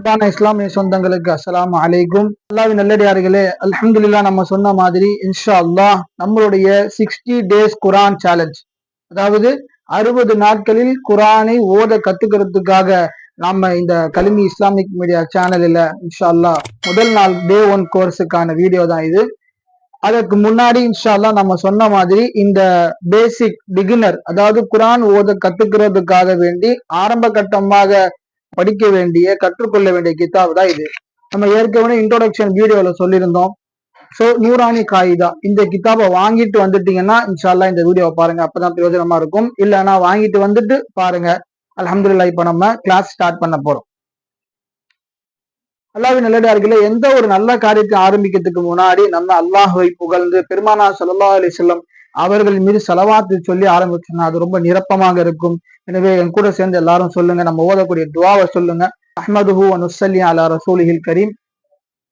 இஸ்லாமிய சொந்தங்களுக்கு அஸ்ஸலாமு அலைக்கும். அல்லாஹ்வின் நல்லடியார்களே, அல்ஹம்துலில்லாஹ். நம்ம சொன்ன மாதிரி இன்ஷா அல்லாஹ் நம்மளுடைய 60 days குரான் சேலஞ்ச், அதாவது 60 நாட்களில் குரானை ஓத கத்துக்கிறதுக்காக நாம இந்த கலிமி இஸ்லாமிக் மீடியா சேனலில் இன்ஷா அல்லாஹ் முதல் நாள் டே 1 கோர்ஸுக்கான வீடியோ தான் இது. அதற்கு முன்னாடி இன்ஷா அல்லாஹ் நம்ம சொன்ன மாதிரி இந்த பேசிக் பிகினர், அதாவது குரான் ஓத கத்துக்கிறதுக்காக வேண்டி ஆரம்ப கட்டமாக படிக்க வேண்டிய கற்றுக்கொள்ள வேண்டிய கிதாப் தான் இது. நம்ம ஏற்கனவே இன்ட்ரோடக்ஷன் வீடியோல சொல்லியிருந்தோம். ஸோ நூரானி காயிதா இந்த கிதாபை வாங்கிட்டு வந்துட்டீங்கன்னா இன்ஷால்லா இந்த வீடியோவை பாருங்க, அப்பதான் பிரயோஜனமா இருக்கும். இல்லைன்னா வாங்கிட்டு வந்துட்டு பாருங்க. அல்ஹம்துலில்லாஹ். இப்ப நம்ம கிளாஸ் ஸ்டார்ட் பண்ண போறோம். அல்லாஹ்வின் நல்லடியார்களே, எந்த ஒரு நல்ல காரியத்தை ஆரம்பிக்கிறதுக்கு முன்னாடி நம்ம அல்லாஹ்வை புகழ்ந்து பெருமானார் ஸல்லல்லாஹு அலைஹி வஸல்லம் அவர்கள் மீது ஸலவாத்து சொல்லி ஆரம்பிச்சோம்னா அது ரொம்ப நிரப்பமாக இருக்கும். எனவே என் கூட சேர்ந்து எல்லாரும் சொல்லுங்க, நம்ம ஓதக்கூடிய துஆவை சொல்லுங்க. அஹ்மதுஹு வ நுஸல்லி அலா ரசூலிஹில் கரீம்.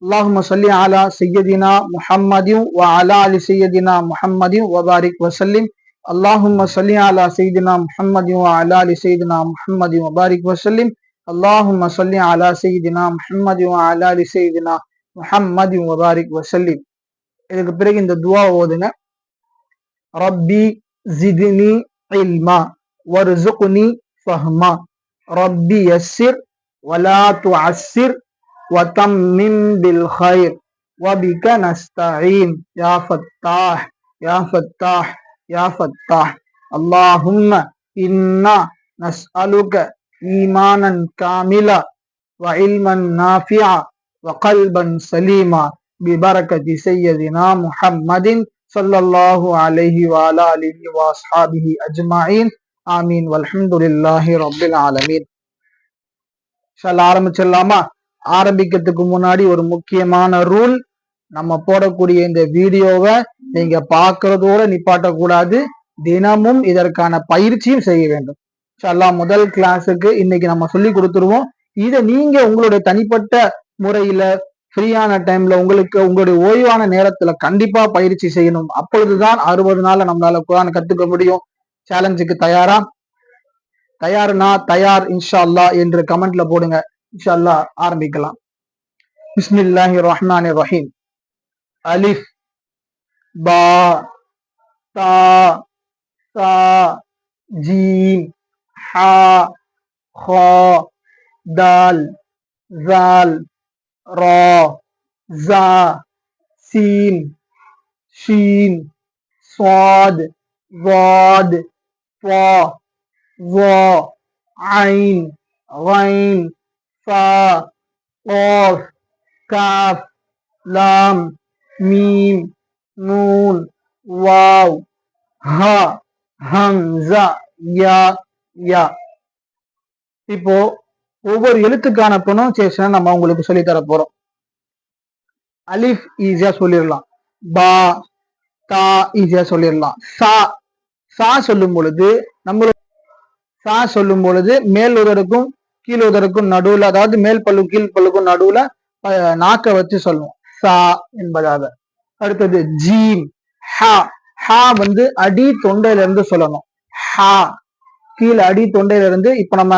அல்லாஹும்ம ஸல்லி அலா சய்யதினா முஹம்மதின் வ அலா அலி சய்யதினா முஹம்மதின் வ பாரிக் வ ஸல்லிம். அல்லாஹும்ம ஸல்லி அலா சய்யதினா முஹம்மதின் வ அலா அலி சய்யதினா முஹம்மதின் வ பாரிக் வ ஸல்லிம். அல்லாஹும்ம ஸல்லி அலா சய்யிதினா முஹம்மதின் வ அலா அலி சய்யிதினா முஹம்மதின் வ பாரிக் வ ஸல்லிம். இதுக்கு பிறகு இந்த துஆ ஓதுங்க. ரப்பி ஜித்னி இல்மா வர்ஸுக்னி ஃபஹ்மா ரப்பி யஸ்ஸிர் வலா துஅஸ்ஸிர் வதம்மிம் பில் கைர் வபிக நஸ்தஈன் யா ஃபத்தாஹ் யா ஃபத்தாஹ் யா ஃபத்தாஹ். அல்லாஹும்ம இன்னா நஸ்அலுக ஈமானன் காமிலா வ இல்மன் நாஃபிஆ வ கல்பன் சலீமா பிபரகதி சய்யதினா முஹம்மதின் ஸல்லல்லாஹு அலைஹி வ அலா ஆலிஹி வ அஸ்ஹாபிஹி அஜ்மஈன். ஆமீன் வல்ஹம்துலில்லாஹி ரப்பில் ஆலமீன். ஆரம்பிச்சிடலாமா? ஆரம்பிக்கிறதுக்கு முன்னாடி ஒரு முக்கியமான ரூல், நம்ம போடக்கூடிய இந்த வீடியோவை நீங்க பார்க்கறதோட நிப்பாட்ட கூடாது, தினமும் இதற்கான பயிற்சியும் செய்ய வேண்டும். முதல் கிளாஸுக்கு இன்னைக்கு நம்ம சொல்லி கொடுத்துருவோம். இதை நீங்க உங்களுடைய தனிப்பட்ட முறையில ஃப்ரீயான டைம்ல உங்களுக்கு உங்களுடைய ஓய்வான நேரத்துல கண்டிப்பா பயிற்சி செய்யணும். அப்பொழுதுதான் 60 நாள்ல நம்மளால குர்ஆன் கத்துக்க முடியும். சேலஞ்சுக்கு தயாரா? தயாருனா தயார் இன்ஷா அல்லாஹ் என்று கமெண்ட்ல போடுங்க. இன்ஷா அல்லாஹ் ஆரம்பிக்கலாம். பிஸ்மில்லாஹிர் ரஹ்மானிர் ரஹீம். அலிஃப் பா தா சா ஜீம் ஹா ஹா தால் ஜால் ரா ஜா சீன் ஷீன் ஸாத் ضاد طا ظا عين غين فا قاف كاف لام ميم نون واو ها ஹம்ஸா யா யா. இப்போ ஒவ்வொரு எழுத்துக்கான ப்ரொனவுன்சியேஷன் நம்ம உங்களுக்கு சொல்லி தர போறோம். அலிஃப் ஈஸியா சொல்லிடலாம், பா தா ஈஸியா சொல்லிடலாம். சா சா சொல்லும் பொழுது சா சொல்லும் பொழுது மேல் உதடுக்கும் கீழ் உதடுக்கும் நடுவுல, அதாவது மேல் பல்லு கீழ் பல்லுக்கும் நடுவுல நாக்க வச்சு சொல்லணும், சா என்பதாக. அடுத்தது ஜீம் ஹா. ஹா வந்து அடி தொண்டையில இருந்து சொல்லணும். ஹா கீழே அடி தொண்டையில இருந்து, இப்ப நம்ம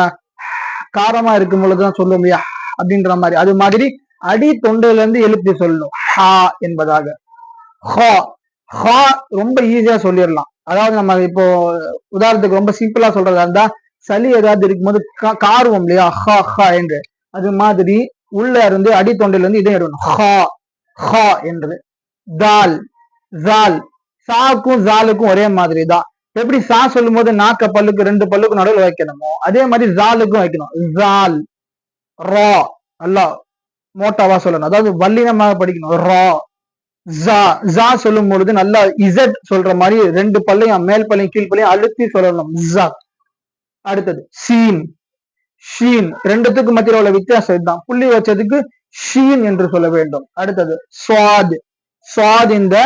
காரமா இருக்கும் பொழுதுதான் சொல்லுவோம் இல்லையா அப்படின்ற மாதிரி, அது மாதிரி அடி தொண்டையில இருந்து எழுப்பி சொல்லணும், ஹா என்பதாக. ஹா ஹா ரொம்ப ஈஸியா சொல்லிடலாம். அதாவது நம்ம இப்போ உதாரணத்துக்கு ரொம்ப சிம்பிளா சொல்றதா இருந்தா, சளி ஏதாவது இருக்கும்போது காருவோம் இல்லையா, ஹா ஹா என்று, அது மாதிரி உள்ள இருந்து அடி தொண்டையில இருந்து இதை எடுக்கணும், ஹா ஹா என்று. தால் ஜால், சாக்கும் ஜாலுக்கும் ஒரே மாதிரி தான். எப்படி சா சொல்லும் போது நாக்க பல்லுக்கு 2 பல்லுக்கு நடுவில் வைக்கணுமோ அதே மாதிரி ஜாலுக்கும் வைக்கணும், ஜால் ரா. நல்லா மோட்டாவா சொல்லணும், அதாவது வல்லினமாக படிக்கணும், ரா ஜா. ஜா சொல்லும் பொழுது நல்லா இசட் சொல்ற மாதிரி 2 பல்லையும் மேல் பல்லையும் கீழ் பல்லையும் அழுத்தி சொல்லணும், ஜா. அடுத்தது சீன் ஷீன், ரெண்டுத்துக்கு மத்தியில் உள்ள வித்தியாசம் இதுதான், புள்ளி வச்சதுக்கு ஷீன் என்று சொல்ல வேண்டும். அடுத்தது சுவாத். சுவாத் இந்த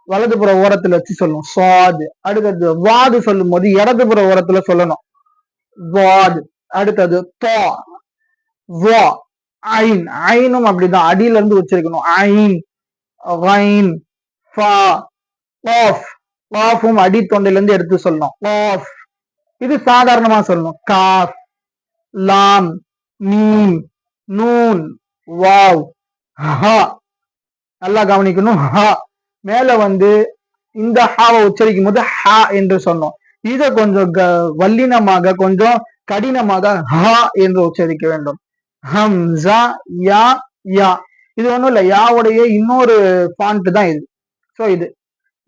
வலதுபுற ஓரத்துல வச்சு சொல்லணும், சுவாத். அடுத்தது வாது சொல்லும் போது இடதுபுற ஓரத்துல சொல்லணும், வாத். அடுத்தது தா வா. ஐன், ஐனும் அப்படிதான் அடியில இருந்து வச்சிருக்கணும், ஐன் غين فا قاف. காஃபும் அடி தொண்டையில இருந்து எடுத்து சொல்லணும், காஃப். இது சாதாரணமா சொல்லணும், காஃப் லாம் மீம் நூன், வாவ், ஹா. நல்லா கவனிக்கணும். ஹா மேல வந்து இந்த ஹாவை உச்சரிக்கும் போது ஹா என்று சொன்னோம். இதை கொஞ்சம் வல்லினமாக கொஞ்சம் கடினமாக ஹா என்று உச்சரிக்க வேண்டும். ஹம்சா, யா, யா. இது ஒண்ணும் இல்ல, யாவுடைய இன்னொரு ஃபாண்ட் தான் இது. சோ இது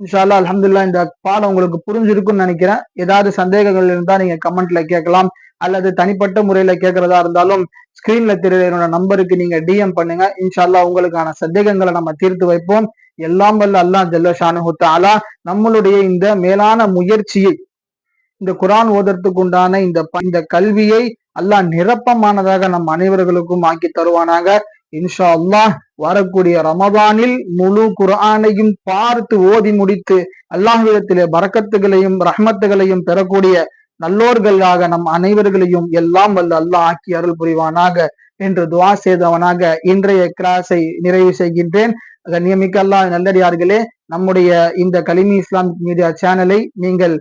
இன்ஷா அல்லாஹ் அல்ஹம்துலில்லாஹ் இந்த பாடம் உங்களுக்கு புரிஞ்சிருக்கும்னு நினைக்கிறேன். ஏதாவது சந்தேகங்கள் இருந்தா நீங்க கமெண்ட்ல கேட்கலாம், அல்லது தனிப்பட்ட முறையில கேட்கறதா இருந்தாலும் ஸ்கிரீன்ல தெரியுற என்னோட நம்பருக்கு நீங்க டிஎம் பண்ணுங்க. இன்ஷா அல்லாஹ் உங்களுக்கான சந்தேகங்களை நம்ம தீர்த்து வைப்போம். எல்லாம் வல்ல அல்லாஹ் ஜல்ல ஷானுஹு தஆலா நம்மளுடைய இந்த மேலான முயற்சியை, இந்த குர்ஆன் ஓதறதுக்கு உண்டான இந்த கல்வியை அல்லாஹ் நிரப்பமானதாக நம் அனைவர்களுக்கும் ஆக்கி தருவானாக. இன்ஷா அல்லாஹ் வரக்கூடிய ரமதானில் முழு குர்ஆனையும் பார்த்து ஓதி முடித்து அல்லாஹ்விடத்திலே பரக்கத்துகளையும் ரஹ்மத்துகளையும் பெறக்கூடிய நல்லோர்களாக நம் அனைவர்களையும் எல்லாம் வல்ல அல்லாஹ் ஆக்கி அருள் புரிவானாக என்று துஆ செய்தவனாக இன்றைய கிளாஸை நிறைவு செய்கின்றேன். கண்ணியமிக்க அல்லாஹ் நல்லடியார்களே, நம்முடைய இந்த கலிமி இஸ்லாமிக் மீடியா சேனலை நீங்கள்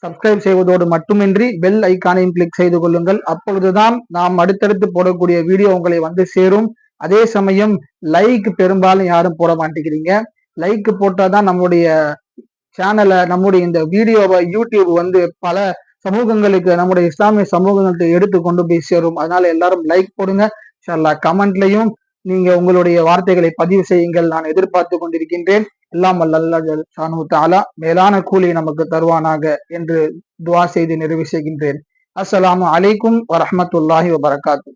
சப்ஸ்கிரைப் செய்வதோடு மட்டுமின்றி பெல் ஐக்கானையும் கிளிக் செய்து கொள்ளுங்கள். அப்பொழுதுதான் நாம் அடுத்தடுத்து போடக்கூடிய வீடியோ உங்களை வந்து சேரும். அதே சமயம் லைக் பெரும்பாலும் யாரும் போட மாட்டேங்கிறீங்க. லைக் போட்டாதான் நம்முடைய சேனலை, நம்முடைய இந்த வீடியோவை யூடியூப் வந்து பல சமூகங்களுக்கு, நம்முடைய இஸ்லாமிய சமூகங்களுக்கு எடுத்து கொண்டு போய் சேரும். அதனால எல்லாரும் லைக் போடுங்க. இன்ஷா அல்லாஹ் கமெண்ட்லையும் நீங்க உங்களுடைய வார்த்தைகளை பதிவு செய்யுங்கள். நான் எதிர்பார்த்து கொண்டிருக்கின்றேன். எல்லாம் வல்ல அல்லாஹ் சுப்ஹானஹு தஆலா மேலான கூலி நமக்கு தருவானாக என்று துஆ செய்து நிறைவு செய்கின்றேன். அஸ்ஸலாமு அலைக்கும் வரஹ்மத்துல்லாஹி வபரகாத்துஹு.